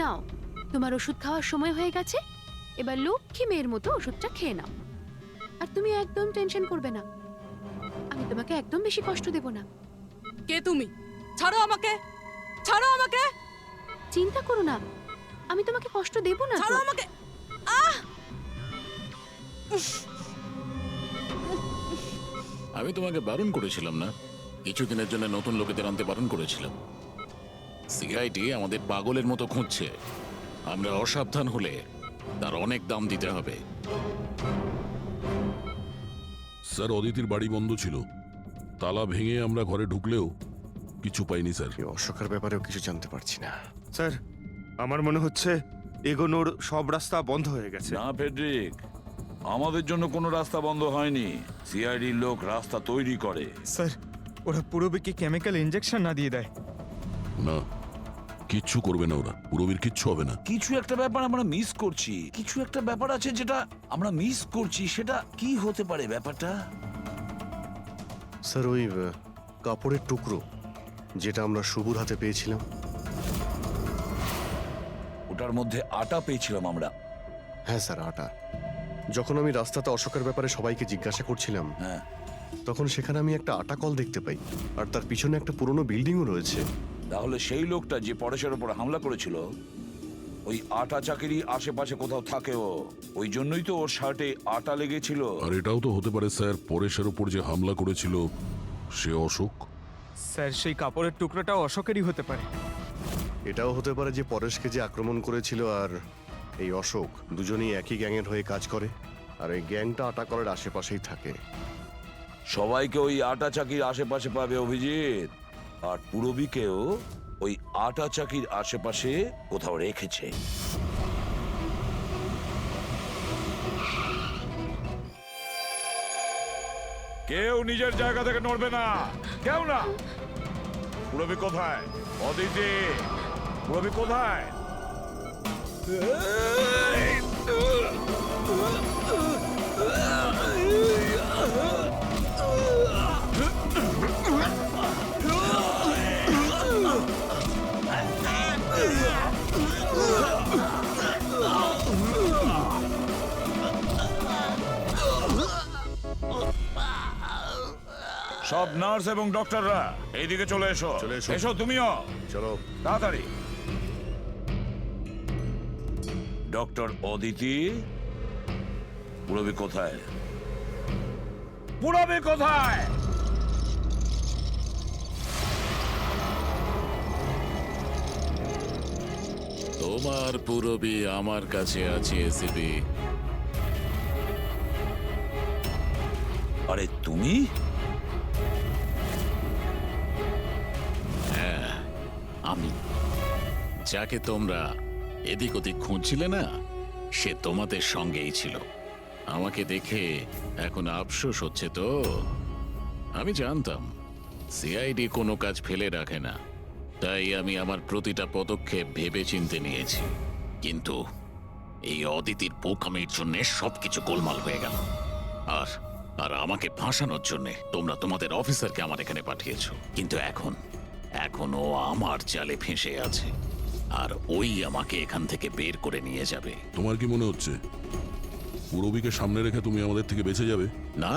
নাও, তোমার ওষুধ খাওয়ার সময় হয়ে গেছে, এবার লক্ষ্মী মেয়ের মতো ওষুধটা খেয়ে নাও। আর তুমি একদম টেনশন করবে না, আমি তোমাকে একদম বেশি কষ্ট দেব না। কে তুমি? ছাড়ো আমাকে, ছাড়ো আমাকে, চিন্তা করো না, আমি তোমাকে কষ্ট দেব না। ছাড়ো আমাকে। আহ! আমি তোমাকে বারণ করেছিলাম না? কিছুদিনের জন্য নতুন লোকেদের আনতে বারণ করেছিলাম। সিআইডি আমাদের পাগলের মতো খুঁজছে। আমরা অসাবধান হলে তার অনেক দাম দিতে হবে। স্যার, অদিতির বাড়ি বন্ধ ছিল, তালা ভেঙে আমরা ঘরে ঢুকলেও কিছু পাইনি স্যার। এই অশোকের ব্যাপারেও কিছু জানতে পারছি না স্যার। আমার মনে হচ্ছে এগোনোর সব রাস্তা বন্ধ হয়ে গেছে। না ফেডরিক, আমাদের জন্য কোনো রাস্তা বন্ধ হয়নি। সিআইডির লোক রাস্তা তৈরি করে। স্যার, ওরা পুরোবিকে কেমিক্যাল ইনজেকশন না দিয়ে দেয়? না, কিচ্ছু করবে না ওরা, পুরবীর কিচ্ছু হবে না। কিছু একটা ব্যাপার আমরা মিস করছি, কিছু একটা ব্যাপার আছে যেটা আমরা মিস করছি। সেটা কি হতে পারে ব্যাপারটা? স্যার, ওই কাপড়ের টুকরো যেটা আমরা শুভর হাতে পেয়েছিলাম। ওটার মধ্যে আটা পেয়েছিলাম আমরা। হ্যাঁ স্যার, আটা। যখন আমি রাস্তাতে অশোকের ব্যাপারে সবাইকে জিজ্ঞাসা করছিলাম, হ্যাঁ, তখন সেখানে আমি একটা আটা কল দেখতে পাই, আর তার পিছনে একটা পুরনো বিল্ডিংও রয়েছে। তাহলে সেই লোকটা যে পরেশের উপর হামলা করেছিল, ওই আটা চাকিরই আশেপাশে কোথাও থাকে ও। ওই জন্যই তো ওর শার্টে আটা লেগেছিল। আর এটাও তো হতে পারে স্যার, পরেশের ওপর যে হামলা করেছিল সে অশোক। স্যার, সেই কাপড়ের টুকরোটাও অশোকেরই হতে পারে। এটাও হতে পারে যে পরেশকে যে আক্রমণ করেছিল আর এই অশোক দুজনেই একই গ্যাংয়ের হয়ে কাজ করে, আর এই গ্যাংটা আটা কলের আশেপাশেই থাকে। সবাইকে ওই আটা চাকির আশেপাশে পাবে অভিজিৎ, আর পুরবীকেও ওই আটা চাকির আশেপাশে কোথাও রেখেছে। কেউ নিজের জায়গা থেকে নড়বে না, কেউ না। পুরবী কোথায়? অদিতি, পুরবী কোথায়? সব নার্স এবং ডক্টররা এইদিকে চলে এসো। চলে এসো। এসো তুমিও, চলো। তাড়াতাড়ি। ডক্টর অদিতি, পুরবী কোথায়? পুরবী কোথায়? তোমার পুরবী আমার কাছে আছে এসিপি। আরে তুমি? আমি যাকে তোমরা এদিক ওদিক খুঁজছিলে না, সে তোমাদের সঙ্গেই ছিল। আমাকে দেখে এখন আফসোস হচ্ছে তো? আমি জানতাম সিআইডি কোনো কাজ ফেলে রাখে না, তাই আমি আমার প্রতিটা পদক্ষেপ ভেবেচিন্তে নিয়েছি। কিন্তু এই অদিতির বোকামির জন্য সবকিছু গোলমাল হয়ে গেল। আর আর আমাকে ফাঁসানোর জন্য তোমরা তোমাদের অফিসারকে আমার এখানে পাঠিয়েছো। কিন্তু এখন ও আমার জালে ফেঁসে আছে, আর ওই আমাকে এখান থেকে বের করে নিয়ে যাবে। তোমার কি মনে হচ্ছে পুরবীকে সামনে রেখে তুমি আমাদের থেকে বেঁচে যাবে? না,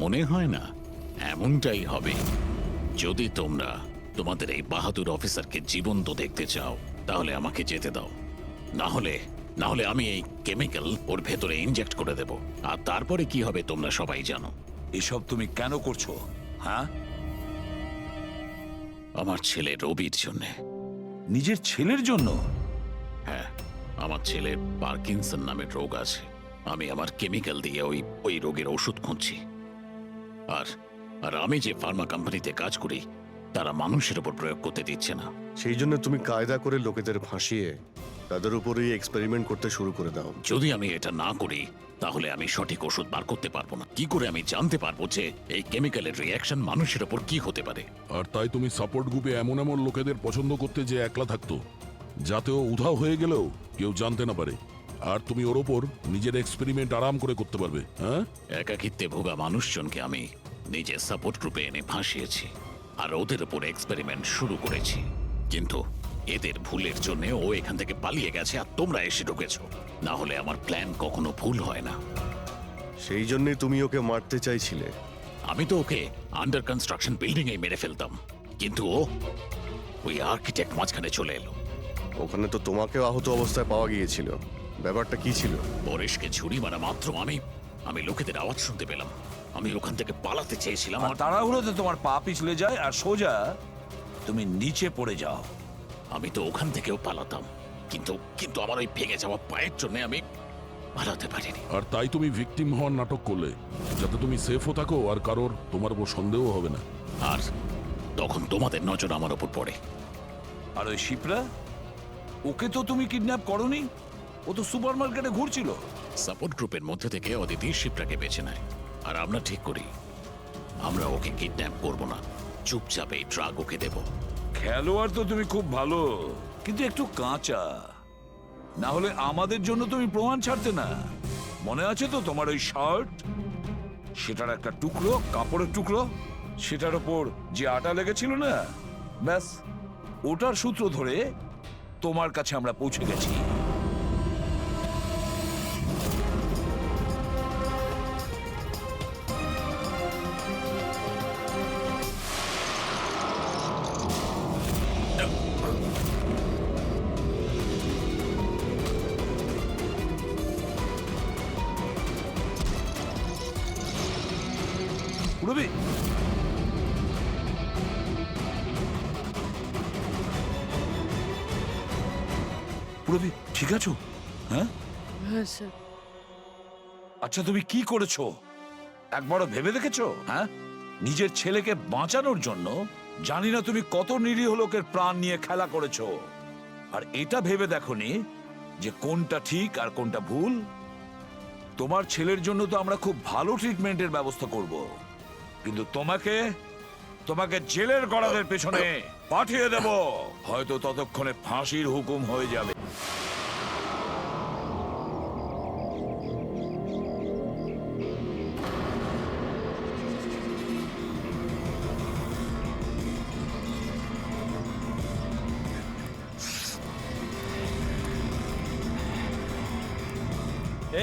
মনে হয় না। এমনটাই হবে। যদি তোমরা তোমাদের এই বাহাদুর অফিসারকে জীবন্ত দেখতে চাও, তাহলে আমাকে যেতে দাও। না হলে আমি এই কেমিক্যাল ওর ভেতরে ইনজেক্ট করে দেব, আর তারপরে কি হবে তোমরা সবাই জানো। এসব তুমি কেন করছো? হ্যাঁ, আমার ছেলে রবির জন্যে। নিজের ছেলের জন্য? হ্যাঁ, আমার ছেলের পার্কিনসন নামের রোগ আছে। আমি আমার কেমিক্যাল দিয়ে ওই রোগের ওষুধ খুঁজছি। আর আমি যে ফার্মা কোম্পানিতে কাজ করি, তারা মানুষের উপর প্রয়োগ করতে দিচ্ছে না। সেই জন্য তুমি কায়দা করে লোকেদের ভাসিয়ে তাদের উপরেই এক্সপেরিমেন্ট করতে শুরু করে দাও। যদি আমি এটা না করি, তাহলে আমি সঠিক ওষুধ বার করতে পারবো না। কি করে আমি জানতে পারবো যে এই কেমিক্যালের রিঅ্যাকশন মানুষের উপর কি হতে পারে? আর তাই তুমি সাপোর্ট গ্রুপে এমন এমন লোকেদের পছন্দ করতে যে একলা থাকতো, যাতে ও উধাও হয়ে গেলেও কেউ জানতে না পারে। আর তুমি ওর ওপর নিজের এক্সপেরিমেন্ট আরাম করে করতে পারবে। হ্যাঁ, একাকিত্বে ভোগা মানুষজনকে আমি নিজের সাপোর্ট গ্রুপে এনে ফাঁসিয়েছি, আর ওদের উপর এক্সপেরিমেন্ট শুরু করেছি। কিন্তু এদের ভুলের জন্য ও এখান থেকে পালিয়ে গেছে আর তোমরা এসে ঢুকেছো। না হলে আমার প্ল্যান কখনো ভুল হয় না। সেই জন্যই তুমি ওকে মারতে চাইছিলে। আমি তো ওকে আন্ডার কনস্ট্রাকশন বিল্ডিং এ মেরে ফেলতাম, কিন্তু ও ওই আর্কিটেক্ট মাঝখানে চলে এলো। ওখানে তো তোমাকেও আহত অবস্থায় পাওয়া গিয়েছিল, ব্যাপারটা কি ছিল? পরেশকে ছুরি মারা মাত্র আমি লোকেদের আওয়াজ শুনতে পেলাম। আমি ওখান থেকে পালাতে চেয়েছিলাম আর তাড়াহুড়োতে তোমার পা পিছলে যায় আর সোজা তুমি নিচে পড়ে যাও। আমি তো ওখান থেকেও পালাতাম, কিন্তু কিন্তু আমার ওই ভেঙে যাওয়া পায়ের জন্য আমি পালাতে পারিনি। আর তাই তুমি ভিকটিম হওয়ার নাটক করলে, যাতে তুমি সেফও থাকো আর কারোর তোমার উপর সন্দেহ হবে না। আর তখন তোমাদের নজর আমার ওপর পড়ে। আর ওই শিপ্রা, ওকে তো তুমি কিডন্যাপ করনি, ও তো সুপার মার্কেটে ঘুরছিল। সাপোর্ট গ্রুপের মধ্যে থেকে অদিতি শিপ্রাকে বেছে নেয়, আর আমরা ঠিক করি আমরা ওকে কিডন্যাপ করব না, চুপচাপ এই ড্রাগ ওকে দেব। খেলোয়াড় তো তুমি খুব ভালো, কিন্তু একটু কাঁচা। না হলে আমাদের জন্য তুমি প্রমাণ ছাড়তে না। মনে আছে তো তোমার ওই শার্ট, সেটার একটা টুকরো, কাপড়ের টুকরো, সেটার ওপর যে আটা লেগেছিল না, ব্যাস ওটার সূত্র ধরে তোমার কাছে আমরা পৌঁছে গেছি। পুরবি, পুরবি ঠিক আছো? হ্যাঁ হ্যাঁ স্যার। আচ্ছা, তুমি কি করেছো একবারও ভেবে দেখেছো? হ্যাঁ, নিজের ছেলেকে বাঁচানোর জন্য জানি না তুমি কত নিরীহ লোকের প্রাণ নিয়ে খেলা করেছো, আর এটা ভেবে দেখোনি যে কোনটা ঠিক আর কোনটা ভুল। তোমার ছেলের জন্য তো আমরা খুব ভালো ট্রিটমেন্টের ব্যবস্থা করব, কিন্তু তোমাকে জেলের গড়াদের পেছনে পাঠিয়ে দেব। হয়তো ততক্ষণে ফাঁসির হুকুম হয়ে যাবে।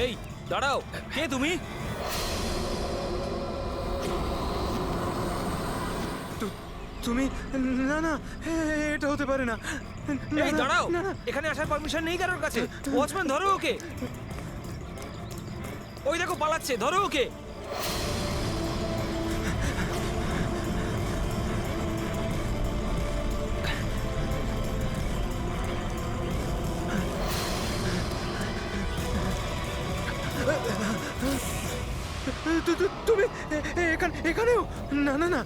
এই দাঁড়াও, কে তুমি? তুমি না না, এটা হতে পারে না। এই দাঁড়াও, এখানে আসার পারমিশন নেই কারোর কাছে। ওয়াচম্যান ধরো ওকে, ওই দেখো পালাচ্ছে, ধরো ওকে। তুমি এখানেও? না না না,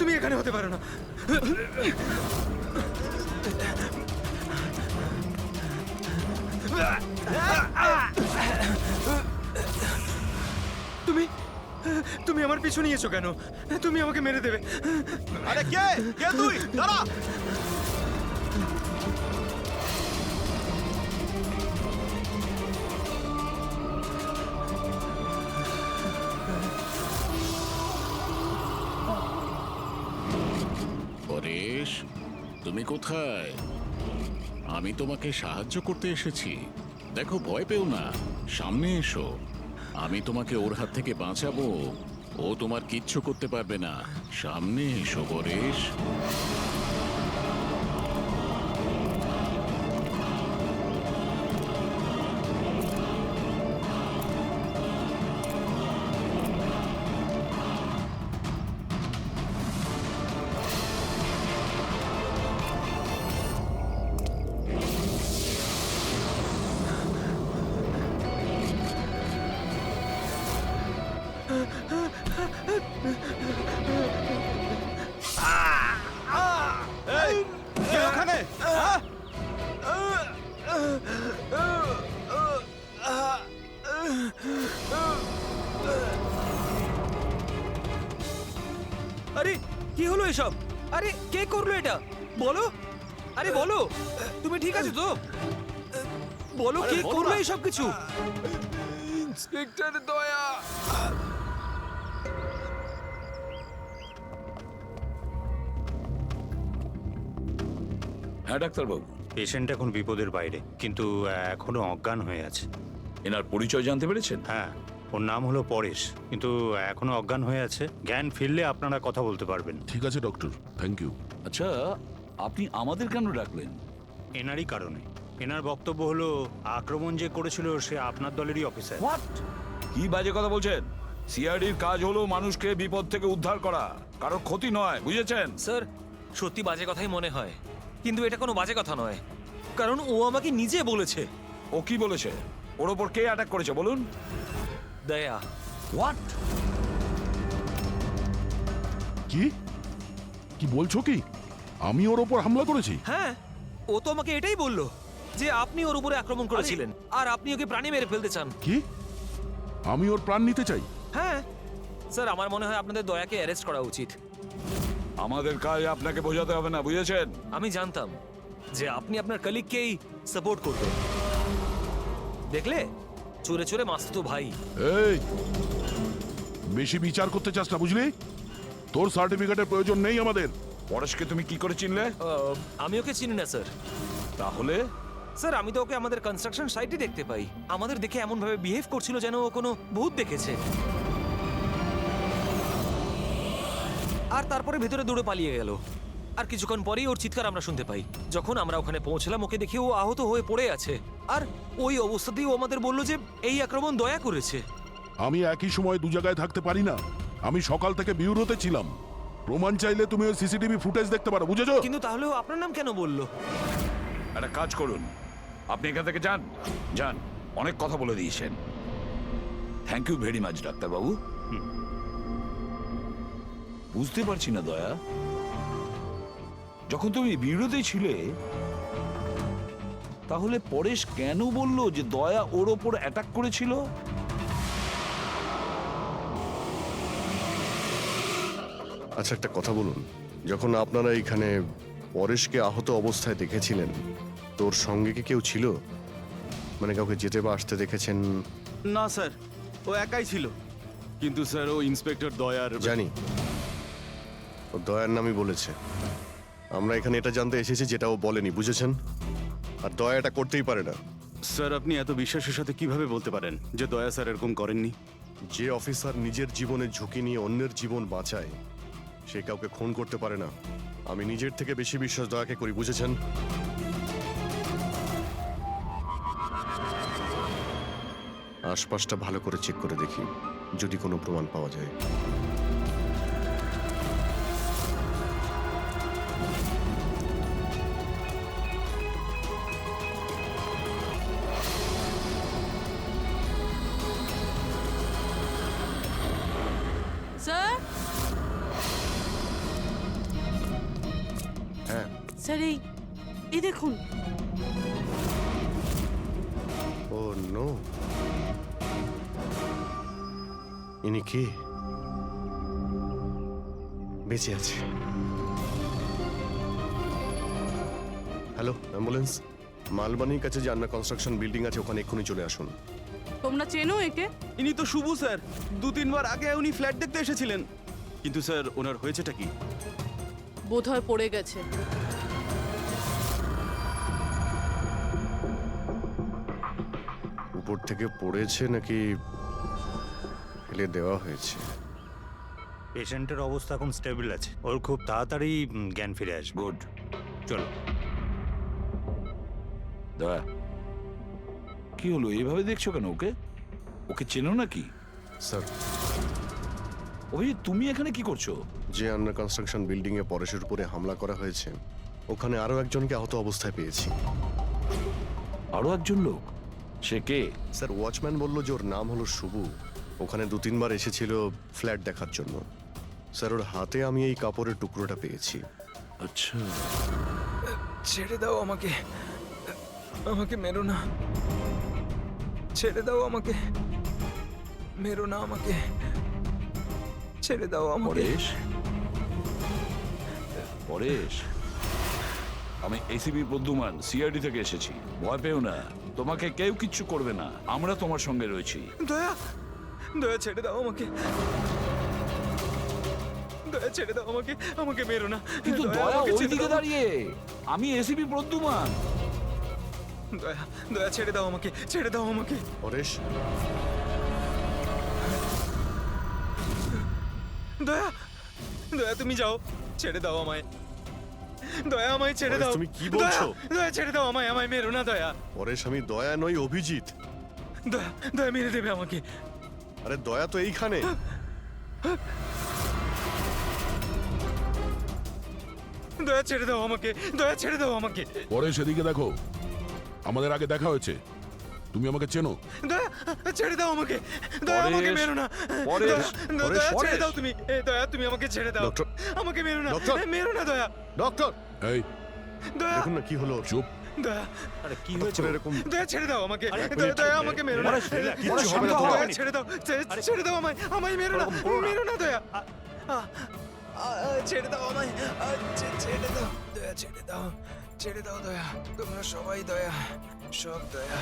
তুমি এখানে হতে পারো না। তুমি আমার পিছু নিয়েছো কেন? তুমি আমাকে মেরে দেবে। আরে কে কে তুই? দাঁড়া! পরেশ, তুমি কোথায়? আমি তোমাকে সাহায্য করতে এসেছি। দেখো, ভয় পেও না, সামনে এসো। আমি তোমাকে ওর হাত থেকে বাঁচাবো। ও তোমার কিচ্ছু করতে পারবে না। সামনে এসো পরেশ। কে ওখানে? হ্যাঁ? আরে কি হলো এসব? আরে কে করলো এটা? বলো, আরে বলো, তুমি ঠিক আছো তো? বলো কে করলো এসব কিছু? ইন্সপেক্টর দয়া। হ্যাঁ ডাক্তারবাবু, পেশেন্ট এখন বিপদের বাইরে, কিন্তু এখনো অজ্ঞান হয়ে আছে। এনার পরিচয় জানতে পেরেছেন? হ্যাঁ, ওর নাম হলো পরেশ, কিন্তু এখনো অজ্ঞান হয়ে আছে। জ্ঞান ফিরলে আপনারা কথা বলতে পারবেন। ঠিক আছে ডক্টর, থ্যাংক ইউ। আচ্ছা, আপনি আমাদের কেন ডাকলেন? এনারই কারণে। এনার বক্তব্য হলো আক্রমণ যে করেছিল সে আপনার দলেরই অফিসার। হোয়াট? কি বাজে কথা বলছেন? সিআইডির কাজ হলো মানুষকে বিপদ থেকে উদ্ধার করা, কারো ক্ষতি নয়, বুঝেছেন? স্যার, সত্যি বাজে কথাই মনে হয়, কিন্তু এটা কোনো বাজে কথা নয়, কারণ ও আমাকে নিজে বলেছে। ও কি বলেছে? ওর ওপর কে অ্যাটাক করেছে বলুন? দয়া। হোয়াট? কি কি বলছো কি? আমি ওর ওপর হামলা করেছি? হ্যাঁ, ও তো আমাকে এটাই বললো যে আপনি ওর উপরে আক্রমণ করেছিলেন আর আপনি ওকে প্রাণে মেরে ফেলতে চান। কি? আমি ওর প্রাণ নিতে চাই? হ্যাঁ স্যার, আমার মনে হয় আপনাদের দয়াকে অ্যারেস্ট করা উচিত। আমাদের কাজ আপনাকে বোঝাতে হবে না, বুঝেছেন? আমি জানতাম যে আপনি আপনার কলিগকেই সাপোর্ট করবেন। দেখলে, চোরে চোরে মাসতুতো ভাই। এই, বেশি বিচার করতে চাস না, বুঝলি? তোর সার্টিফিকেটের প্রয়োজন নেই আমাদের। পরেশকে তুমি কি করে চিনলে? আমি ওকে চিনি না স্যার। তাহলে স্যার, আমি তো ওকে আমাদের কনস্ট্রাকশন সাইটে দেখতে পাই। আমাদের দেখে এমন ভাবে বিহেভ করছিল যেন ও কোনো ভূত দেখেছে, আর তারপরে ভেতরে দৌড়ে পালিয়ে গেল। আর কিছুক্ষণ পরেই ওর চিৎকার আমরা শুনতে পাই। যখন আমরা ওখানে পৌঁছলাম, ওকে দেখে ও আহত হয়ে পড়ে আছে, আর ওই অবস্থাতেই ও আমাদের বলল যে এই আক্রমণ দয়া করেছে। আমি একই সময় দু জায়গায় থাকতে পারি না। আমি সকাল থেকে বিউরোতে ছিলাম। প্রমাণ চাইলে তুমি ওই সিসিটিভি ফুটেজ দেখতে পারো, বুঝেছো? কিন্তু তাহলেও আপনার নাম কেন বললো? একটা কাজ করুন, আপনি এখান থেকে যান। যান, অনেক কথা বলে দিয়েছেন। থ্যাংক ইউ ভেরি মাচ ডাক্তারবাবু। বুঝতে পারছি না দয়া, যখন তুমি বিরোধী ছিলে তাহলে পরেশ কেন বলল যে দয়া ওর ওপর অ্যাটাক করেছিল? আচ্ছা, একটা কথা বলুন, যখন আপনারা এখানে পরেশকে আহত অবস্থায় দেখেছিলেন, তোর সঙ্গে কি কেউ ছিল? মানে কাউকে যেতে বা আসতে দেখেছেন? না স্যার, ও একাই ছিল, কিন্তু স্যার ও ইন্সপেক্টর দয়ার। জানি, ও দয়ার নামই বলেছে। আমরা এখানে এটা জানতে এসেছি যেটা ও বলেনি, বুঝেছেন? আর দয়া এটা করতেই পারে না। স্যার, আপনি এত বিশ্বাসের সাথে কিভাবে বলতে পারেন যে দয়া স্যার এরকম করেননি? যে অফিসার নিজের জীবনে ঝুঁকি নিয়ে অন্যের জীবন বাঁচায়, সে কাউকে খুন করতে পারে না। আমি নিজের থেকে বেশি বিশ্বাস দয়াকে করি, বুঝেছেন? আশপাশটা ভালো করে চেক করে দেখি, যদি কোনো প্রমাণ পাওয়া যায়। স্যার, হ্যাঁ, স্যার এই দেখুন। ও নো, ইনি কে? বেঁচে আছে। Hello, ambulance. মালবানির কাছে যে আন্ডার কনস্ট্রাকশন বিল্ডিং আছে, ওখানে এক্ষুনি চলে আসুন। তোমরা চেনো একে? ইনি তো শুভু স্যার, 2-3 বার আগে উনি ফ্ল্যাট দেখতে এসেছিলেন। কিন্তু স্যার, ওনার হয়েছেটা কি? বোধহয় পড়ে গেছে। উপর থেকে পড়েছে নাকি ফেলে দেওয়া হয়েছে? পেশেন্টের অবস্থা এখন স্টেবল আছে, ওর খুব তাড়াতাড়ি জ্ঞান ফিরে আসবে। গুড। চলো। দয়া, কি হলো? এইভাবে দেখছো কেন ওকে? ওকে চেনো নাকি? স্যার, ওই তুমি এখানে কি করছো? যে আন্ডার কনস্ট্রাকশন বিল্ডিং এ পরেশের উপরে হামলা করা হয়েছে, ওখানে আরো একজনকে আহত অবস্থায় পেয়েছি। আরো একজন লোক? সে কে? স্যার, ওয়াচম্যান বলল যে ওর নাম হলো শুভু। ওখানে 2-3 বার এসেছিল ফ্ল্যাট দেখার জন্য। স্যার, ওর হাতে আমি এই কাপড়ের টুকরোটা পেয়েছি। আচ্ছা, ছেড়ে দাও আমাকে, আমাকে মেরো না, ছেড়ে দাও আমাকে, মেরো না আমাকে, ছেড়ে দাও আমাকে। পরেশ, পরেশ, আমি এসিপি প্রদ্যুমান, সিআইডি থেকে এসেছি। ভয় পেও না, তোমাকে কেউ কিচ্ছু করবে না, আমরা তোমার সঙ্গে রয়েছি। দয়া, দয়া ছেড়ে দাও আমাকে, দয়া দয়া ছেড়ে দাও আমাকে, আমাকে মেরো না। কিন্তু দয়া, দয়া আমাকে ছেড়ে ওইদিকে দাও। দাঁড়িয়ে, আমি এসিপি প্রদ্যুমান। দয়া, দয়া ছেড়ে দাও আমাকে, ছেড়ে দাও আমাকে। পরেশ, দয়া, দয়া তুমি যাও, ছেড়ে দাও আমায়। দয়া আমায় ছেড়ে পরেশ, দাও। তুমি কি বলছো? দয়া, দয়া ছেড়ে দাও আমায়, আমায় মেরো না দয়া। পরেশ আমি দয়া নই, অভিজিৎ। দয়া, দয়া মেরে দেবে আমাকে। আরে দয়া তো এইখানে। দয়া ছেড়ে দাও আমাকে, দয়া ছেড়ে দাও আমাকে। পরে সেদিকে দেখো, আমাদের আগে দেখা হয়েছে, তুমি আমাকে চেনো। দয়া, ছেড়ে দাও আমাকে। দয়া আমাকে পরেশ, মেরো না। পরেশ, দয়া, পরেশ, দয়া ছেড়ে পরেশ। দাও তুমি। দয়া তুমি আমাকে ছেড়ে দাও। ডক্টর। আমাকে মেরো না, ডক্টর। মেরো না দয়া। ডক্টর, এই দয়া, দেখুন না কি হলো ওর। চুপ। দয়া, আরে কি হঠাৎ হয়েছে করে এরকম দয়া ছেড়ে দাও আমাকে। এক দয়া, মিনিট, দয়া আমাকে মেরো না। পরেশ, কিচ্ছু দয়া, হবে না তোমার। দয়া ছেড়ে দাও, ছেড়ে দাও আমায়, আমায় মেরো না, মেরো না দয়া। ছেড়ে দাও আমায়, ছেড়ে দাও দয়া, ছেড়ে দাও, ছেড়ে দাও দয়া। তোমরা সবাই দয়া, সব দয়া।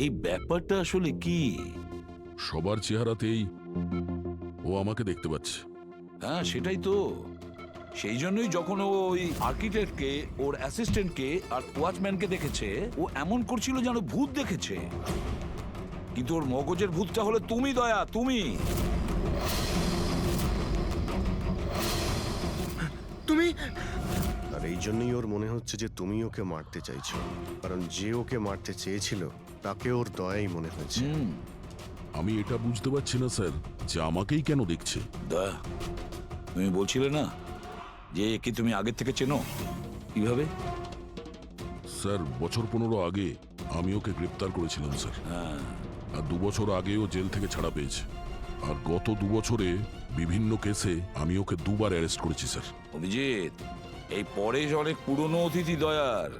এই ব্যাপারটা আসলে কি? সবার চেহারাতেই ও আমাকে দেখতে পাচ্ছে। হ্যাঁ সেটাই তো। সেই জন্যই যখন ও ওই আর্কিটেক্টকে, ওর অ্যাসিস্ট্যান্টকে আর ওয়াচম্যানকে দেখেছে, ও এমন করছিল যেন ভূত দেখেছে। কিন্তু ওর মগজের ভূতটা হলো তুমি দয়া, তুমি। তুমি আর এই জন্যই ওর মনে হচ্ছে যে তুমি ওকে মারতে চাইছো, কারণ যে ওকে মারতে চেয়েছিল তাকে ওর দয়াই মনে হয়েছে। আমি এটা বুঝতে পারছি না স্যার, যে আমাকেই কেন দেখছে। দয়া, তুমি বলছিলে না যে একে তুমি আগের থেকে চেনো? কিভাবে? স্যার, বছর 15 আগে আমি ওকে গ্রেপ্তার করেছিলাম স্যার। আর 2 বছর আগেও জেল থেকে ছাড়া পেয়েছে। আর গত 2 বছরে বিভিন্ন কেসে আমি ওকে 2বার অ্যারেস্ট করেছি স্যার। অভিজিৎ, এই পরেশ অনেক পুরনো অতিথি দয়ার।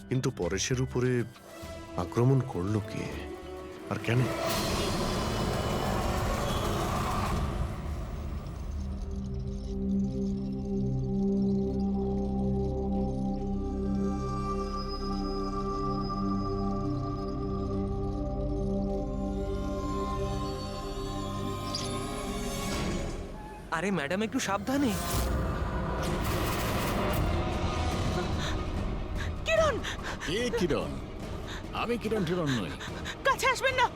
কিন্তু পরেশের উপরে আক্রমণ করলো কে আর কেন? আরে ম্যাডাম একটু সাবধানে। কিরণ, কে কিরণ? আমি কিরণ টিরণ নই। কাছে আসবেন না।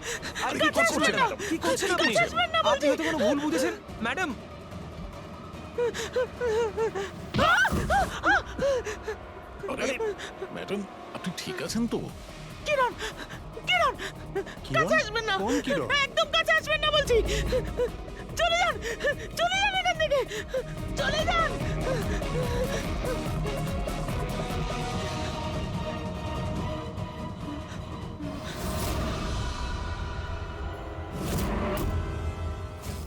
আরে কি করছেন না? কি করছেন আপনি? কাছে আসবেন না আপনি হয়তো কোনো ভুল বুঝেছেন ম্যাডাম। আরে ম্যাডাম, আপনি ঠিক আছেন তো? কিরণ, কিরণ, কাছে আসবেন না। কোন কিরণ? একদম কাছে আসবেন না বলছি। চলে যান, চলে যান এখান থেকে, চলে যান।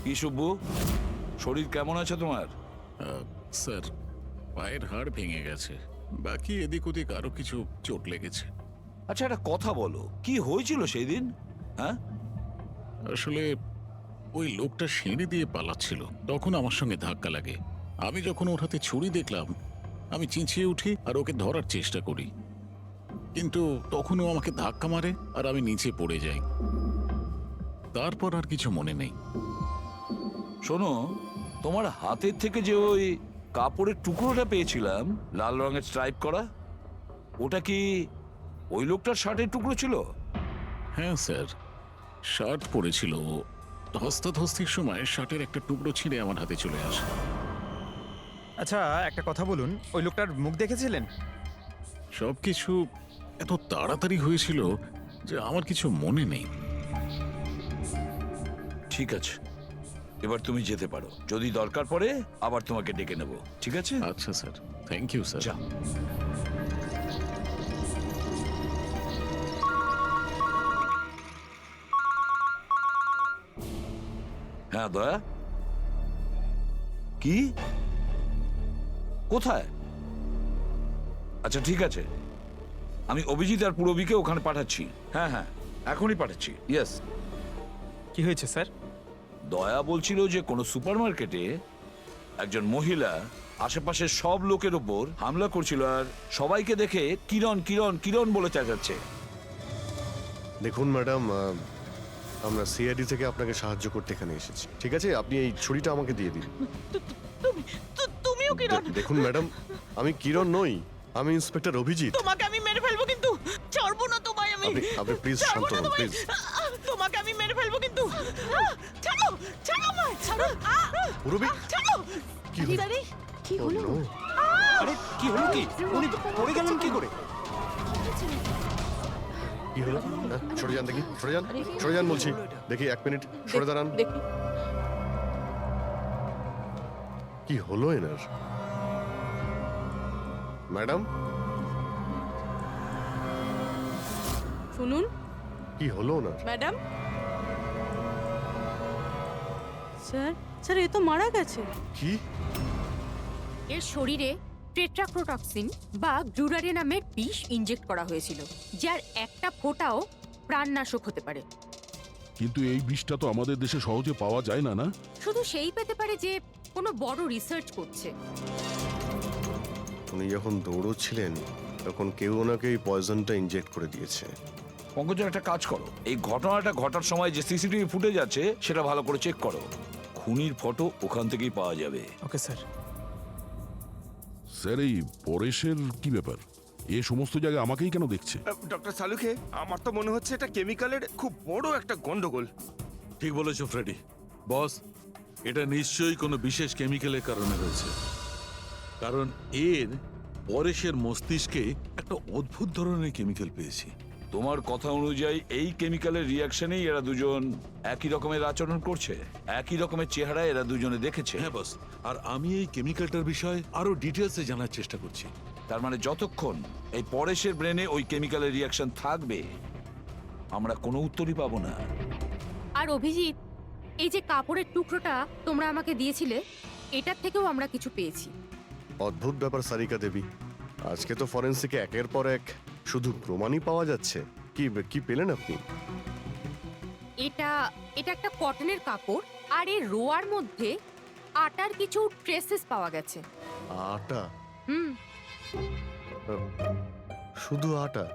কি শুভ্বু, শরীর কেমন আছে তোমার? স্যার, পায়ের হাড় ভেঙে গেছে, বাকি এদিক ওদিক আরো কিছু চোট লেগেছে। আচ্ছা একটা কথা বলো, কি হয়েছিল সেই দিন? হ্যাঁ, আসলে ওই লোকটা সিঁড়ি দিয়ে পালাচ্ছিল, তখন আমার সঙ্গে ধাক্কা লাগে। আমি যখন ওর হাতে ছুরি দেখলাম, আমি চেঁচিয়ে উঠি আর ওকে ধরার চেষ্টা করি, কিন্তু তখন ও আমাকে ধাক্কা মারে আর আমি নিচে পড়ে যাই। তারপর আর কিছু মনে নেই। শোনো, তোমার হাতের থেকে যে ওই কাপড়ের টুকরোটা পেয়েছিলাম লাল রঙের স্ট্রাইপ করা, ওটা কি ওই লোকটার শার্টের টুকরো ছিল? হ্যাঁ স্যার, শার্ট পরেছিল ও। ধস্তাধস্তির সময় শার্টের একটা টুকরো ছিঁড়ে আমার হাতে চলে আসে। আচ্ছা একটা কথা বলুন, ওই লোকটার মুখ দেখেছিলেন? সবকিছু এত তাড়াতাড়ি হয়েছিল যে আমার কিছু মনে নেই। ঠিক আছে, এবার তুমি যেতে পারো। যদি দরকার পড়ে আবার তোমাকে ডেকে নেব, ঠিক আছে? আচ্ছা স্যার, থ্যাংক ইউ স্যার। যা। হ্যাঁ দয়া, কি? কোথায়? আচ্ছা ঠিক আছে, আমি অভিজিৎ আর পুরবীকে ওখানে পাঠাচ্ছি। হ্যাঁ হ্যাঁ, এখনই পাঠাচ্ছি। ইয়েস। কি হয়েছে স্যার? দয়া বলছিল যে কোনো সুপারমার্কেটে একজন মহিলা আশেপাশের সব লোকের ওপর হামলা করছিল আর সবাইকে দেখে কিরণ কিরণ কিরণ বলে চেঁচাচ্ছে। দেখুন ম্যাডাম, আমরা সিআইডি থেকে আপনাকে সাহায্য করতে এখানে এসেছি, ঠিক আছে? আপনি এই ছুরিটা আমাকে দিয়ে দিন। তুমিও কিরণ? দেখুন ম্যাডাম, আমি কিরণ নই, আমি ইন্সপেক্টর অভিজিৎ। তোমাকে আমি মেরে ফেলবো কিন্তু, ছাড়বো না তোমায় আমি। আপনি প্লিজ ছাড়বো শান্ত না হন, তোমায়। প্লিজ। তোমাকে আমি মেরে ফেলবো কিন্তু। ছাড়ো, ছাড়ো আমায়, ছাড়ো। পুরবি, ছাড়ো। কি হলো? দাঁড়ি। কি হলো? Oh, no! আরে কি হলো কি উনি পড়ে গেলেন কি করে? কি হলো? সরে যান দেখি, সরে যান, সরে যান বলছি। দেখি 1 মিনিট সরে দাঁড়ান। দেখি। কি হলো এনার? ম্যাডাম, শুনুন কি হলো ওনার? ম্যাডাম। স্যার, স্যার এ তো মারা গেছে। কি? এর শরীরে টেট্রাক্রোটক্সিন বা গ্লুরারে নামের বিষ ইনজেক্ট করা হয়েছিল, যার একটা ফোঁটাও প্রাণনাশক হতে পারে। কিন্তু এই বিষটা তো আমাদের দেশে সহজে পাওয়া যায় না, না? শুধু সেই পেতে পারে যে কোনো বড় রিসার্চ করছে। উনি যখন দৌড়চ্ছিলেন তখন কেউ ওনাকে এই পয়জনটা ইনজেক্ট করে দিয়েছে। পঙ্কজ, একটা কাজ করো, এই ঘটনাটা ঘটার সময় যে সিসিটিভি ফুটেজ আছে সেটা ভালো করে চেক করো। খুনির ফটো ওখান থেকেই পাওয়া যাবে। Okay sir. স্যার, এই পরেশের কি ব্যাপার? এ সমস্ত জায়গায় আমাকেই কেন দেখছে? ডক্টর সালুখে, আমার তো মনে হচ্ছে এটা কেমিক্যালের খুব বড় একটা গন্ডগোল। ঠিক বলেছো ফ্রেডি। বস, এটা নিশ্চয়ই কোনো বিশেষ কেমিক্যালের কারণে হয়েছে, কারণ এর পরেশের মস্তিষ্কে একটা অদ্ভুত ধরনের কেমিক্যাল পেয়েছি। তোমার কথা অনুযায়ী এই কেমিক্যালের রিয়াকশনেই এরা দুজন একই রকমের আচরণ করছে, একই রকমের চেহারা এরা দুজনে দেখেছে। হ্যাঁ বস, আর আমি এই কেমিক্যালটার বিষয়ে আরো ডিটেলসে জানার চেষ্টা করছি। তার মানে যতক্ষণ এই পরেশের ব্রেনে ওই কেমিক্যালের রিয়াকশন থাকবে, আমরা কোনো উত্তরই পাবো না। আর অভিজিৎ, এই যে কাপড়ের টুকরোটা তোমরা আমাকে দিয়েছিলে, এটার থেকেও আমরা কিছু পেয়েছি। অদ্ভুত ব্যাপার সারিকা দেবী, আজকে তো ফরেন্সিকে একের পর এক শুধু প্রমাণই পাওয়া যাচ্ছে। কি কি পেলেন আপনি? এটা একটা কটনের কাপড়, আর এর রোয়ার মধ্যে আটার কিছু ট্রেসেস পাওয়া গেছে। আটা? হুম, শুধু আটা?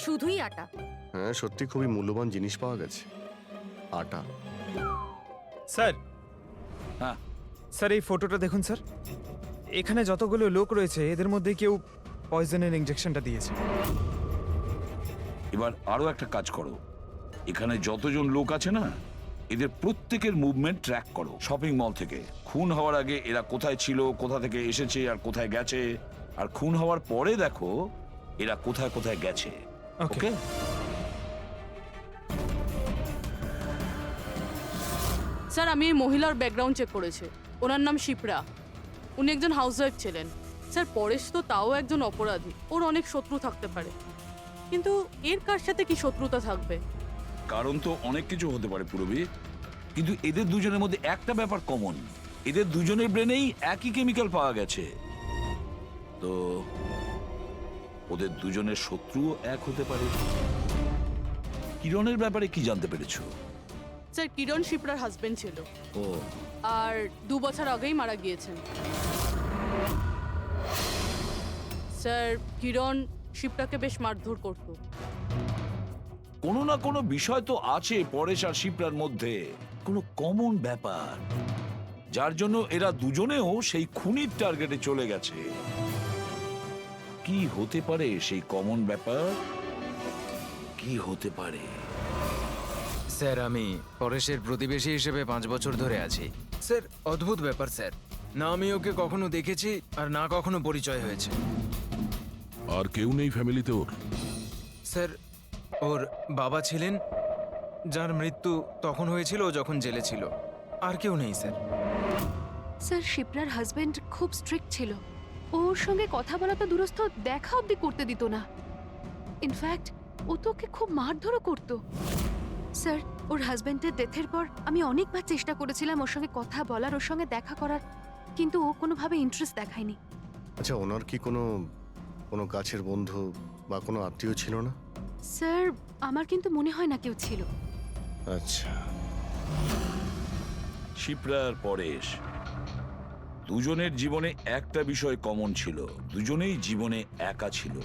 শুধুই আটা। হ্যাঁ, সত্যি খুবই মূল্যবান জিনিস পাওয়া গেছে, আটা। স্যার, হ্যাঁ স্যার এই ফটোটা দেখুন স্যার। এখানে যতগুলো লোক রয়েছে এদের মধ্যে কেউ পয়জনের ইনজেকশনটা দিয়েছে। এবার আরো একটা কাজ করো, এখানে যতজন লোক আছে না, এদের প্রত্যেকের মুভমেন্ট ট্র্যাক করো। শপিং মল থেকে খুন হওয়ার আগে এরা কোথায় ছিল, কোথা থেকে এসেছে আর কোথায় গেছে, আর খুন হওয়ার পরে দেখো এরা কোথায় কোথায় গেছে। ওকে? স্যার, আমি এই মহিলার ব্যাকগ্রাউন্ড চেক করেছি। ওনার নাম শিপ্রা, উনি একজন হাউসওয়াইফ ছিলেন। স্যার, পরেশ তো তাও একজন অপরাধী, ওর অনেক শত্রু থাকতে পারে, কিন্তু এর কার সাথে কি শত্রুতা থাকবে? কারণ তো অনেক কিছু হতে পারে পুরবি, কিন্তু এদের দুজনের মধ্যে একটা ব্যাপার কমন, এদের দুজনের ব্রেনেই একই কেমিক্যাল পাওয়া গেছে। তো ওদের দুজনের শত্রুও এক হতে পারে। কিরণের ব্যাপারে কি জানতে পেরেছো? স্যার, কিরণ শিপ্রার হাজবেন্ড ছিল, ও, আর 2 বছর আগেই মারা গিয়েছেন। স্যার, কিরণ শিপ্রাকে বেশ মারধর করতো। কোনো না কোনো বিষয় তো আছে পরেশ আর শিপ্রার মধ্যে, কোনো কমন ব্যাপার, যার জন্য এরা দুজনেও সেই খুনির টার্গেটে চলে গেছে। কি হতে পারে সেই কমন ব্যাপার? কি হতে পারে? স্যার, আমি পরেশের প্রতিবেশী হিসেবে 5 বছর ধরে আছি। স্যার, অদ্ভুত ব্যাপার স্যার, না আমি ওকে কখনো দেখেছি আর না কখনো পরিচয় হয়েছে। আর কেউ নেই ফ্যামিলিতে ওর? স্যার, ওর বাবা ছিলেন, যার মৃত্যু তখন হয়েছিল যখন জেলে ছিল। আর কেউ নেই স্যার। স্যার, শিপ্রার হাজবেন্ড খুব স্ট্রিক্ট ছিল। ওর সঙ্গে কথা বলা তো দূরস্থ, দেখা অবধি করতে দিত না। ইনফ্যাক্ট ও তো ওকে খুব মারধরও করতো। স্যার, ওর হাজবেন্ডের ডেথের পর আমি অনেকবার চেষ্টা করেছিলাম ওর সঙ্গে কথা বলার, ওর সঙ্গে দেখা করার, কিন্তু ও কোনোভাবে ইন্টারেস্ট দেখায়নি। আচ্ছা, ওনার কি কোনো কাছের বন্ধু বা কোনো আত্মীয় ছিল না? স্যার, আমার কিন্তু মনে হয় না কেউ ছিল। আচ্ছা। শিপ্রা আর পরেশ দুজনের জীবনে একটা বিষয় কমন ছিল, দুজনেই জীবনে একা ছিল,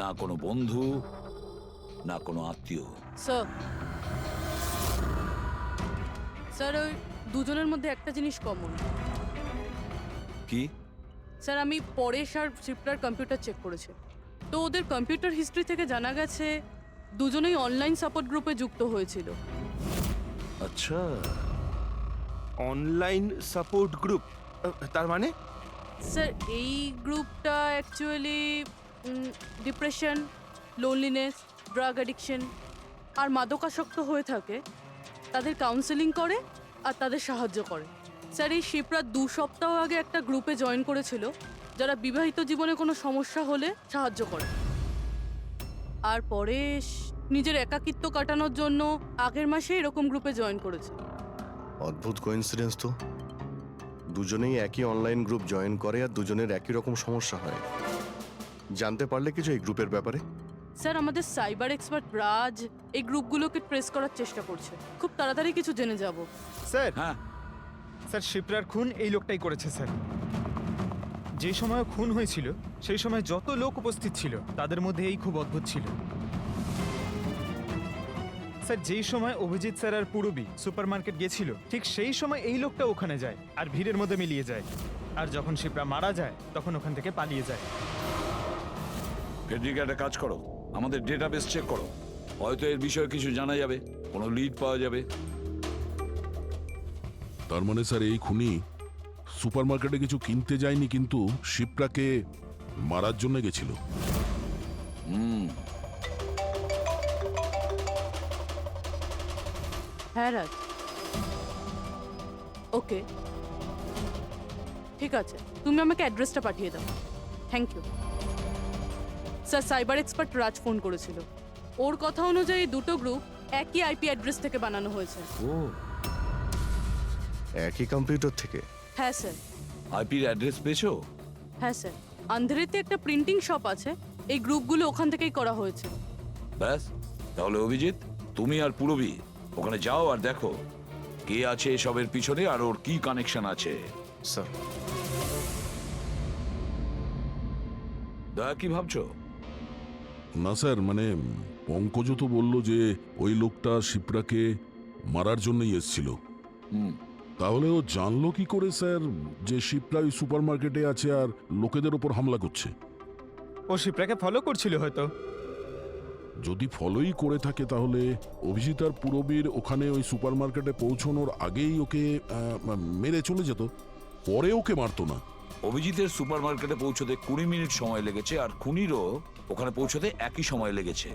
না কোনো বন্ধু না কোনো আত্মীয়। স্যার স্যার ওই দুজনের মধ্যে একটা জিনিস কমন। কি? স্যার আমি পরেশ আর শিপ্রার কম্পিউটার চেক করেছি, তো ওদের কম্পিউটার হিস্ট্রি থেকে জানা গেছে দুজনেই অনলাইন সাপোর্ট গ্রুপে যুক্ত হয়েছিল। আচ্ছা, অনলাইন সাপোর্ট গ্রুপ, তার মানে? স্যার এই গ্রুপটা actually depression, loneliness, drug addiction আর মাদকাসক্ত হয়ে থাকে তাদের কাউন্সেলিং করে আর তাদের সাহায্য করে। স্যার এই শিপ্রা 2 সপ্তাহ আগে একটা গ্রুপে জয়েন করেছিল যারা বিবাহিত জীবনে কোনো সমস্যা হলে সাহায্য করে। আর পরেশ নিজের একাকিত্ব কাটানোর জন্য আগের মাসে এরকম গ্রুপে জয়েন করেছে। অদ্ভুত কোইন্সিডেন্স তো, দুজনেই একই অনলাইন গ্রুপ জয়েন করে আর দুজনের একই রকম সমস্যা হয়। জানতে পারলে কিছু এই গ্রুপের ব্যাপারে? স্যার আমাদের সাইবার এক্সপার্ট রাজ এই গ্রুপগুলোকে ট্রেস করার চেষ্টা করছে, খুব তাড়াতাড়ি কিছু জেনে যাব। স্যার, হ্যাঁ, স্যার শিপ্রার খুন এই লোকটাই করেছে স্যার। যে সময় খুন হয়েছিল সেই সময় যত লোক উপস্থিত ছিল তাদের মধ্যে এই খুব অদ্ভুত ছিল। স্যার যেই সময় অভিজিৎ স্যার আর পূরবী সুপারমার্কেট গেছিল ঠিক সেই সময় এই লোকটা ওখানে যায় আর ভিড়ের মধ্যে মিলিয়ে যায়, আর যখন শিপ্রা মারা যায় তখন ওখান থেকে পালিয়ে যায়। ফেডরিকা একটা কাজ করো, আমাদের ডেটাবেস চেক করো, হয়তো এর বিষয়ে কিছু জানা যাবে, কোনো লিড পাওয়া যাবে। তার মানে স্যার এই খুনি সুপারমার্কেটে কিছু কিনতে যায়নি, কিন্তু শিপ্রাকে মারার জন্য গেছিল। হ্যাঁ রাজ, ওকে ঠিক আছে, তুমি আমাকে অ্যাড্রেসটা পাঠিয়ে দাও। Thank you sir. Cyber expert Raj phone করেছিল, ওর কথা অনুযায়ী দুটো গ্রুপ একই আইপি অ্যাড্রেস থেকে বানানো হয়েছে। ও, একই কম্পিউটার থেকে? হ্যাঁ স্যার। আইপির অ্যাড্রেস পেয়েছো? হ্যাঁ স্যার, আন্ধ্রেতে একটা প্রিন্টিং শপ আছে, এই গ্রুপগুলো ওখান থেকেই করা হয়েছে। ব্যাস, তাহলে অভিজিৎ তুমি আর পূরবী ওখানে যাও আর দেখো কে আছে এসবের পিছনে আর ওর কি কানেকশন আছে। স্যার, দয়া কি ভাবছো? না স্যার, মানে পঙ্কজ তো বলল যে ওই লোকটা শিপ্রাকে মারার জন্যই এসেছিল। হুম, তাহলে ও জানলো কি করে স্যার যে শিপ্রা ওই সুপারমার্কেটে আছে আর লোকেদের ওপর হামলা করছে? ও শিপ্রাকে ফলো করছিল হয়তো। যদি ফলোই করে থাকে তাহলে অভিজিৎ আর পূরবীর ওখানে ওই সুপারমার্কেটে পৌঁছানোর আগেই ওকে মেরে চলে যেত, পরে ওকে মারতো না। অভিজিতের সুপারমার্কেটে পৌঁছতে 20 মিনিট সময় লেগেছে আর খুনিরও ওখানে পৌঁছতে একই সময় লেগেছে।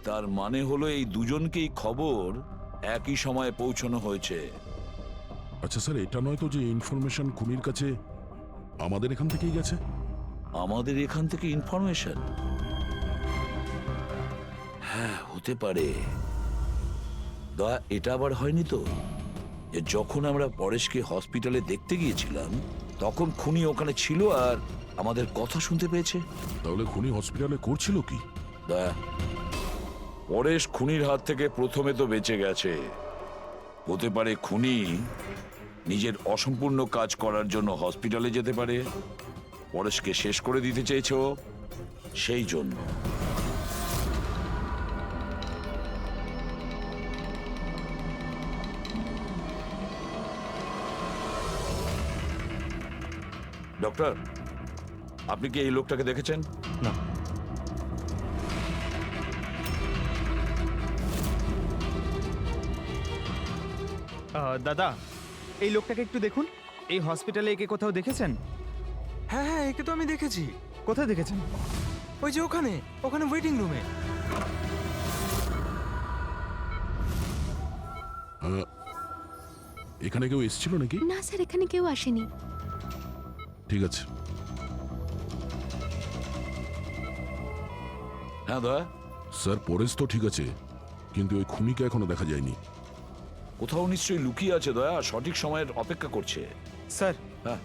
তার মানে হলো এই দুজনকেই খবর একই সময়ে পৌঁছানো হয়েছে। আচ্ছা স্যার, এটা নয় তো যে ইনফরমেশন খুনির কাছে আমাদের এখান থেকেই গেছে? আমাদের এখান থেকে ইনফরমেশন? হ্যাঁ, হতে পারে। দয়া, এটা আবার হয়নি তো যে যখন আমরা পরেশকে হসপিটালে দেখতে গিয়েছিলাম তখন খুনি ওখানে ছিল আর আমাদের কথা শুনতে পেয়েছে? তাহলে খুনি হসপিটালে করছিল কি? দয়া, পরেশ খুনির হাত থেকে প্রথমে তো বেঁচে গেছে, হতে পারে খুনি নিজের অসম্পূর্ণ কাজ করার জন্য হসপিটালে যেতে পারে, পরেশকে শেষ করে দিতে চেয়েছ সেই জন্য। ডক্টর, আপনি কি এই লোকটাকে দেখেছেন? না। দাদা, এই লোকটাকে একটু দেখুন। এই হসপিটালে একে কোথাও দেখেছেন? হ্যাঁ হ্যাঁ, একে তো আমি দেখেছি। কোথায় দেখেছেন? ওই যে ওখানে ওখানে ওয়েটিং রুমে। এখানে কেউ এসেছিল নাকি? না স্যার, এখানে কেউ আসেনি। ঠিক আছে। হ্যাঁ দয়া, স্যার পরেশ তো ঠিক আছে, কিন্তু ওই খুনিকে এখনো দেখা যায়নি। কোথাও নিশ্চয়ই লুকিয়ে আছে দয়া, সঠিক সময়ের অপেক্ষা করছে। স্যার, হ্যাঁ,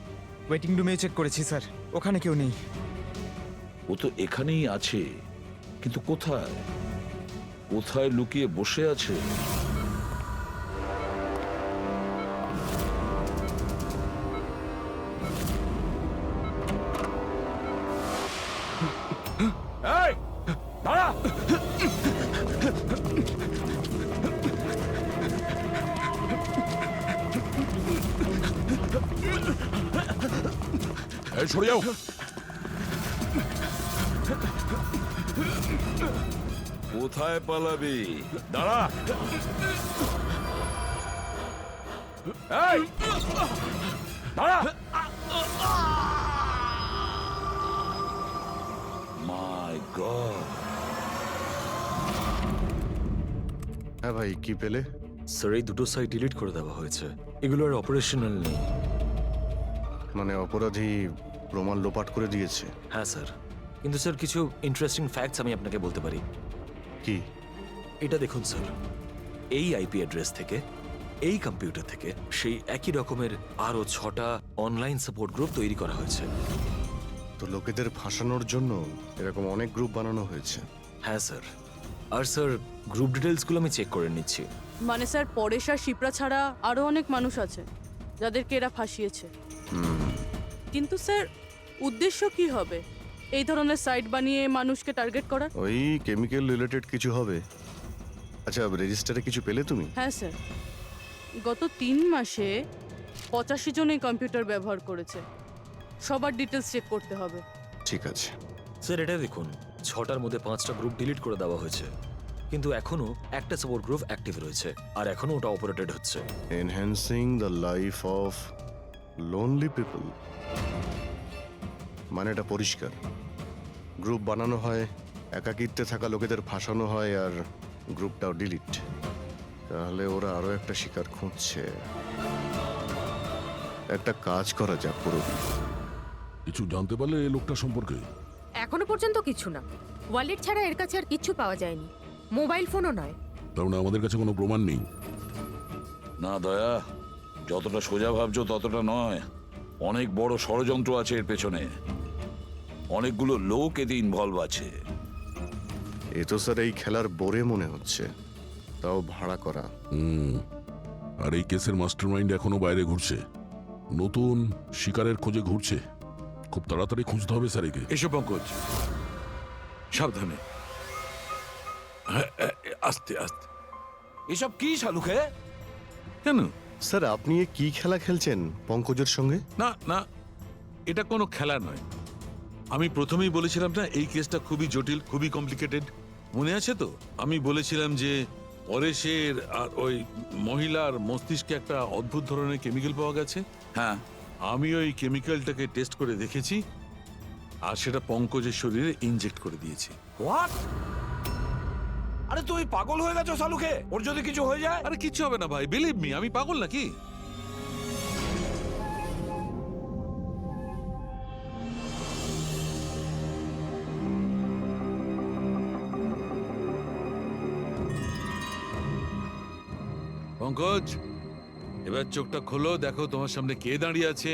ওয়েটিং রুমে চেক করেছি স্যার, ওখানে কেউ নেই। ও তো এখানেই আছে, কিন্তু কোথায় কোথায় লুকিয়ে বসে আছে? এই, দাঁড়া! এই সরে যাও। কোথায় পালাবি? দাঁড়া! এই! দাঁড়া! মাই গড! হ্যাঁ ভাই, কি পেলে? স্যার এই দুটো সাইট ডিলিট করে দেওয়া হয়েছে, এগুলো আর অপারেশনাল নেই। মানে অপরাধী প্রমাণ লোপাট করে দিয়েছে? হ্যাঁ স্যার, কিন্তু স্যার কিছু ইন্টারেস্টিং ফ্যাক্টস আমি আপনাকে বলতে পারি। কি? এটা দেখুন স্যার, এই আইপি অ্যাড্রেস থেকে, এই কম্পিউটার থেকে সেই একই রকমের আরও 6টা অনলাইন সাপোর্ট গ্রুপ তৈরি করা হয়েছে। তো লোকেদের ফাঁসানোর জন্য এরকম অনেক গ্রুপ বানানো হয়েছে? হ্যাঁ স্যার, আর স্যার গ্রুপ ডিটেলসগুলো আমি চেক করে নিচ্ছি। মানে স্যার পরেশ আর শিপ্রা ছাড়া আরো অনেক মানুষ আছে যাদেরকে এরা ফাঁসিয়েছে। কিন্তু স্যার উদ্দেশ্য কি হবে এই ধরনের সাইট বানিয়ে মানুষকে টার্গেট করার? ওই কেমিক্যাল রিলেটেড কিছু হবে। আচ্ছা, রেজিস্টারে কিছু পেলে তুমি? হ্যাঁ স্যার, গত 3 মাসে 85 জন এই কম্পিউটার ব্যবহার করেছে। সবার ডিটেলস চেক করতে হবে। ঠিক আছে। স্যার এটা দেখুন, 6টার মধ্যে 5টা গ্রুপ ডিলিট করে দেওয়া হয়েছে, কিন্তু এখনো একটা সাপোর্ট গ্রুপ অ্যাক্টিভ রয়েছে আর এখনো ওটা অপারেটেড হচ্ছে। Enhancing the life of lonely people, মানে এটা পরিষ্কার। গ্রুপ বানানো হয়, একাকিত্বে থাকা লোকেদের ফাঁসানো হয়, আর গ্রুপটাও ডিলিট। তাহলে ওরা আরো একটা শিকার খুঁজছে। একটা কাজ করা যাক পুরো। কিছু জানতে পারলে এই লোকটা সম্পর্কে? এখনো পর্যন্ত কিছু না। ওয়ালেট ছাড়া এর কাছে আর কিচ্ছু পাওয়া যায়নি, মোবাইল ফোনও নয়। তার মানে আমাদের কাছে কোনো প্রমাণ নেই? না দয়া, যতটা সোজা ভাবছো ততটা নয়। অনেক বড় ষড়যন্ত্র আছে এর পেছনে, অনেকগুলো লোক এতে ইনভলভ আছে। এ তো স্যার এই খেলার বোরে মনে হচ্ছে, তাও ভাড়া করা। আর এই কেসের মাস্টারমাইন্ড এখনো বাইরে ঘুরছে, নতুন শিকারের খোঁজে ঘুরছে। খুব তাড়াতাড়ি খুঁজতে হবে স্যার একে। এসো পঙ্কজ, সাবধানে, আস্তে আস্তে। এসব কি শালুকে? কেন? স্যার আপনি এ কি খেলা খেলছেন পঙ্কজের সঙ্গে? না না, এটা কোনো খেলা নয়। আমি প্রথমেই বলেছিলাম না এই কেসটা খুবই জটিল, খুবই কমপ্লিকেটেড। মনে আছে তো? আমি বলেছিলাম যে পরেশের আর ওই মহিলার মস্তিষ্কে একটা অদ্ভুত ধরনের কেমিক্যাল পাওয়া গেছে। হ্যাঁ, আমি ওই কেমিক্যালটাকে টেস্ট করে দেখেছি আর সেটা পঙ্কজের শরীরে ইনজেক্ট করে দিয়েছি। হোয়াট? আরে তুই পাগল হয়ে গেছো শালুকে? ওর যদি কিছু হয়ে যায়? আরে কিচ্ছু হবে না ভাই, বিলিভ মি, আমি পাগল নাকি? পঙ্কজ, এবার চোখটা খোলো, দেখো তোমার সামনে কে দাঁড়িয়ে আছে।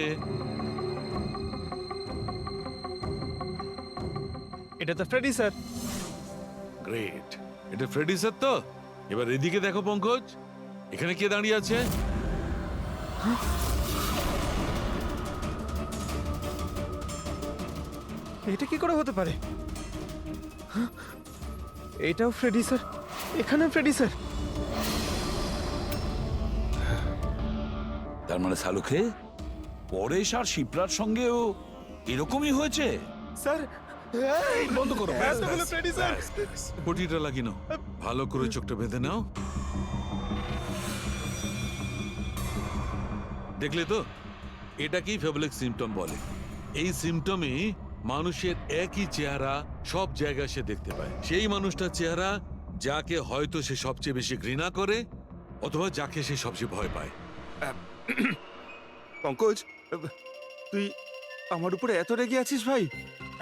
এটা তো ফ্রেডি স্যার। গ্রেট, এটা ফ্রেডি স্যার তো? এবার এদিকে দেখো পঙ্কজ, এখানে কে দাঁড়িয়ে আছে? এটা কি করে হতে পারে? এটাও ফ্রেডি স্যার, এখানেও ফ্রেডি স্যার। তার মানে শালুকে পরেশ আর শিপ্রার সঙ্গেও এরকমই হয়েছে? স্যার বন্ধ করো। Freddie sir. পটিটা লাগিয়ে নাও, ভালো করে চোখটা বেঁধে নাও। দেখলে তো, এটাকেই ফেবলিক সিম্পটম বলে। এই সিম্পটমে মানুষের একই চেহারা সব জায়গায় সে দেখতে পায়। সেই মানুষটার চেহারা যাকে হয়তো সে সবচেয়ে বেশি ঘৃণা করে, অথবা যাকে সে সবচেয়ে ভয় পায়। পঙ্কজ, তুই আমার উপরে এত রেগে আছিস ভাই?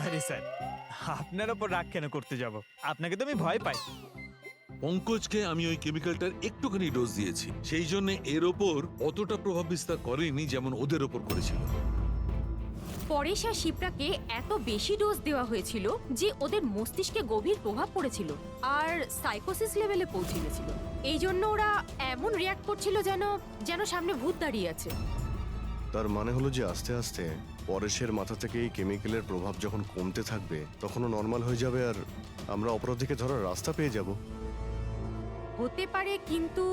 আরে স্যার, আপনার ওপর রাগ কেন করতে যাব? আপনাকে তো আমি ভয় পাই। পঙ্কজকে আমি ওই কেমিক্যালটার একটুখানি ডোজ দিয়েছি, সেই জন্য এর ওপর অতটা প্রভাব বিস্তার করেনি যেমন ওদের ওপর করেছিল। পরেশ আর শিপ্রাকে এত বেশি ডোজ দেওয়া হয়েছিল যে ওদের মস্তিষ্কে গভীর প্রভাব পড়েছিল আর সাইকোসিস লেভেলে পৌঁছে গেছিল। এই জন্য ওরা এমন রিয়াক্ট করছিল যেন যেন সামনে ভূত দাঁড়িয়ে আছে। তার মানে হলো যে আস্তে আস্তে পরেশের মাথা থেকে এই কেমিক্যালের প্রভাব যখন কমতে থাকবে তখনও নর্মাল হয়ে যাবে আর আমরা অপরাধীকে ধরার রাস্তা পেয়ে যাব। হতে পারে, কিন্তু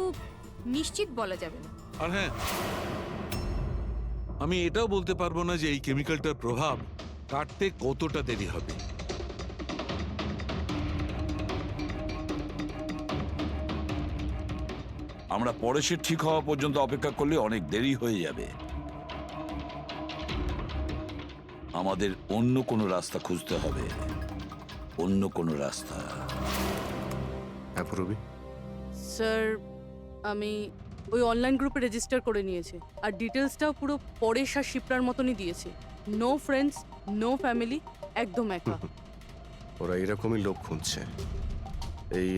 নিশ্চিত বলা যাবে না। আর হ্যাঁ, আমি এটাও বলতে পারবো না যে এই কেমিক্যালটার প্রভাব কাটতে কতটা দেরি হবে। আমরা পরেশের ঠিক হওয়া পর্যন্ত অপেক্ষা করলে অনেক দেরি হয়ে যাবে। আমাদের অন্য কোনো রাস্তা খুঁজতে হবে, অন্য কোনো রাস্তা। হ্যাঁ পুরবি, স্যার আমি ওই অনলাইন গ্রুপে রেজিস্টার করে নিয়েছি, আর ডিটেলসটাও পুরো পরেশ আর শিপ্রার মতনই দিয়েছি। নো ফ্রেন্ডস, নো ফ্যামিলি, একদম একা। ওরা এরকমই লোক খুঁজছে। এই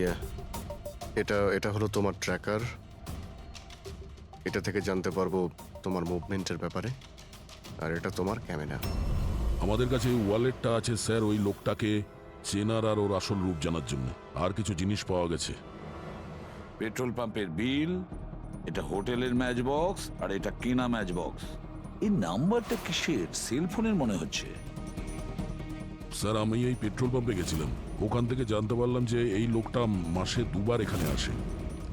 এটা এটা হলো তোমার ট্র্যাকার। এটা থেকে জানতে পারবো তোমার মুভমেন্টের ব্যাপারে। আর এটা তোমার ক্যামেরা। আমাদের কাছে এই ওয়ালেটটা আছে স্যার, ওই লোকটাকে চেনার আর ওর আসল রূপ জানার জন্য। আর কিছু জিনিস পাওয়া গেছে। পেট্রোল পাম্পের বিল, এটা হোটেলের ম্যাচ বক্স, আর এটা কেনা ম্যাচ বক্স। এই নাম্বারটা কিসের? সেলফোনের মনে হচ্ছে। স্যার আমি এই পেট্রোল পাম্পে গেছিলাম, ওখান থেকে জানতে পারলাম যে এই লোকটা মাসে 2 বার এখানে আসে।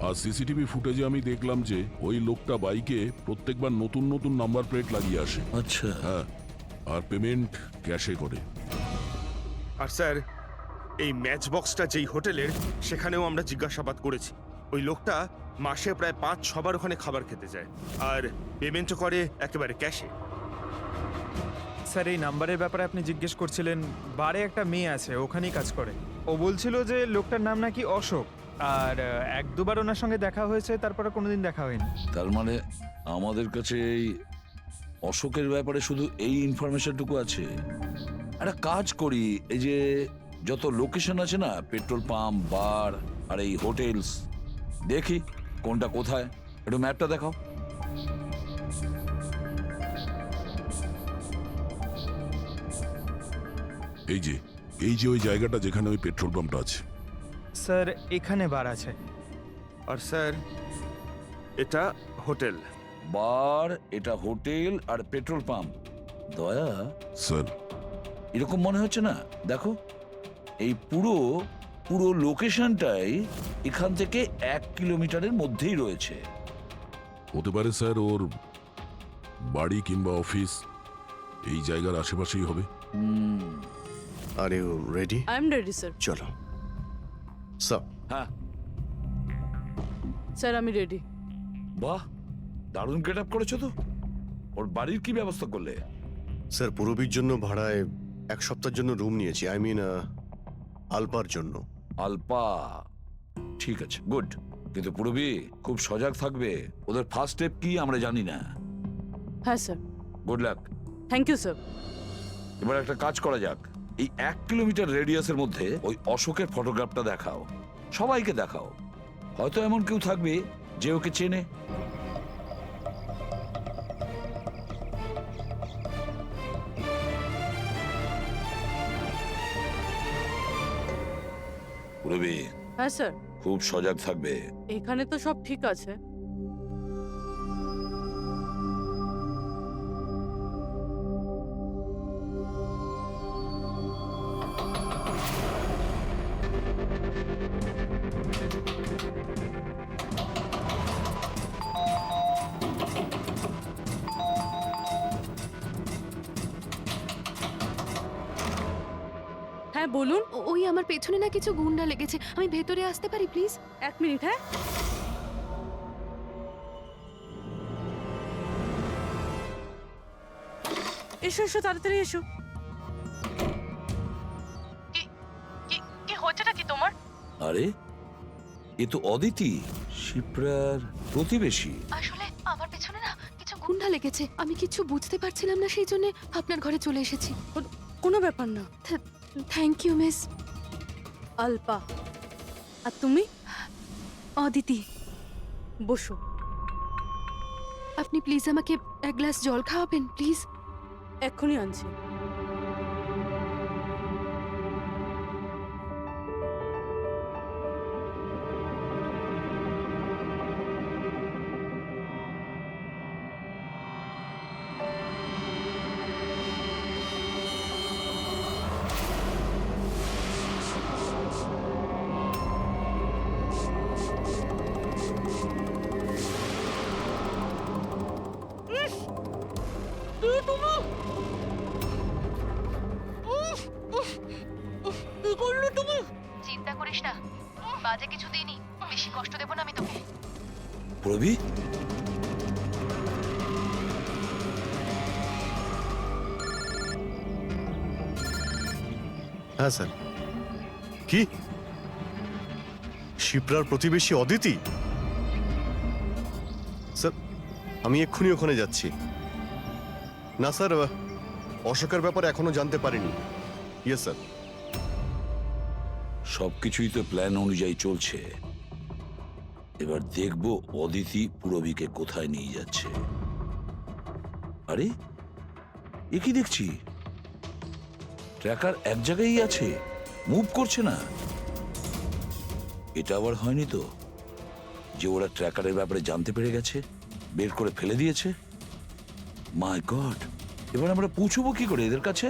আর সিসিটিভি ফুটেজে আমি দেখলাম যে ওই লোকটা বাইকে প্রত্যেকবার নতুন নতুন নাম্বার প্লেট লাগিয়ে আসে। আচ্ছা, হ্যাঁ, আর পেমেন্ট ক্যাশে করে। আর স্যার এই ম্যাচ বক্সটা যেই হোটেলের, সেখানেও আমরা জিজ্ঞাসাবাদ করেছি। ওই লোকটা মাসে প্রায় 5-6 বার ওখানে খাবার খেতে যায়, আর পেমেন্টও করে একেবারে ক্যাশে। স্যার এই নাম্বারের ব্যাপারে আপনি জিজ্ঞেস করছিলেন, বারে একটা মেয়ে আছে ওখানেই কাজ করে। ও বলছিল যে লোকটার নাম নাকি অশোক, আর 1-2 বার ওনার সঙ্গে দেখা হয়েছে, তারপরে কোনোদিন দেখা হয়নি। তার মানে আমাদের কাছে এই অশোকের ব্যাপারে শুধু এই ইনফরমেশনটুকু আছে। একটা কাজ করি, এই যে যত লোকেশন আছে না, পেট্রোল পাম্প, বার আর এই হোটেলস, দেখি কোনটা কোথায়। একটু ম্যাপটা দেখাও। এই যে ওই জায়গাটা যেখানে ওই পেট্রোল পাম্পটা আছে। স্যার এখানে বার আছে। আর স্যার এটা হোটেল। বার, এটা হোটেল, আর পেট্রোল পাম্প। দয়া, স্যার এরকম মনে হচ্ছে না? দেখো, এই পুরো পুরো লোকেশনটাই এখান থেকে 1 কিলোমিটারের মধ্যেই রয়েছে। হতে পারে স্যার ওর বাড়ি কিংবা অফিস এই জায়গার আশেপাশেই হবে। Are you ready? I am ready sir. চলো স্যার। হ্যাঁ স্যার আমি রেডি। বাহ, দারুণ গেট আপ করেছো তো। ওর বাড়ির কি ব্যবস্থা করলে? স্যার পুরবীর জন্য ভাড়ায় 1 সপ্তাহের জন্য রুম নিয়েছি। আই মিন আলপার জন্য। আলপা, ঠিক আছে, গুড। কিন্তু পুরবী খুব সজাগ থাকবে। ওদের ফার্স্ট স্টেপ কি আমরা জানি না। হ্যাঁ sir. Good luck. Thank you sir. এবার একটা কাজ করা যাক, এই 1 কিলোমিটার রেডিয়াসের মধ্যে ওই অশোকের ফটোগ্রাফটা দেখাও, সবাইকে দেখাও। হয়তো এমন কেউ থাকবে যে ওকে চেনে। পুরবী হ্যাঁ স্যার। খুব সজাগ থাকবে। এখানে তো সব ঠিক আছে। হ্যাঁ বলুন। ওই আমার পেছনে না কিছু গুন্ডা লেগেছে, আমি ভেতরে আসতে পারি প্লিজ? 1 মিনিট। হ্যাঁ এসো এসো, তাড়াতাড়ি এসো। কি হচ্ছেটা কি তোমার? আরে, এ তো অদিতি, শিপ্রার প্রতিবেশী। আসলে আমার পেছনে না কিছু গুন্ডা লেগেছে, আমি কিছু বুঝতে পারছিলাম না, সেই জন্য আপনার ঘরে চলে এসেছি। কোনো ব্যাপার না। Thank you miss. আলপা। আর তুমি? অদিতি। বসো। আপনি প্লিজ আমাকে 1 গ্লাস জল খাওয়াবেন প্লিজ? এক্ষুনি আনছি। তুমি? কি করলে তুমি? চিন্তা করিস না, বাজে কিছু দিইনি, বেশি কষ্ট দেব না আমি তোকে। প্রবি, হ্যাঁ স্যার। কি শিপ্রার প্রতিবেশী অদিতি? স্যার আমি এক্ষুনি ওখানে যাচ্ছি। না স্যার, অশোকের ব্যাপারে এখনো জানতে পারিনি। Yes sir. সবকিছুই তো প্ল্যান অনুযায়ী চলছে। এবার দেখব অদিতি পুরবীকে কোথায় নিয়ে যাচ্ছে। আরে এ কি দেখছি, ট্র্যাকার এক জায়গায় আছে, মুভ করছে না। এটা আবার হয়নি তো যে ওরা ট্র্যাকারের ব্যাপারে জানতে পেরে গেছে, বের করে ফেলে দিয়েছে? মাই গড, এবার আমরা পৌঁছবো কি করে এদের কাছে?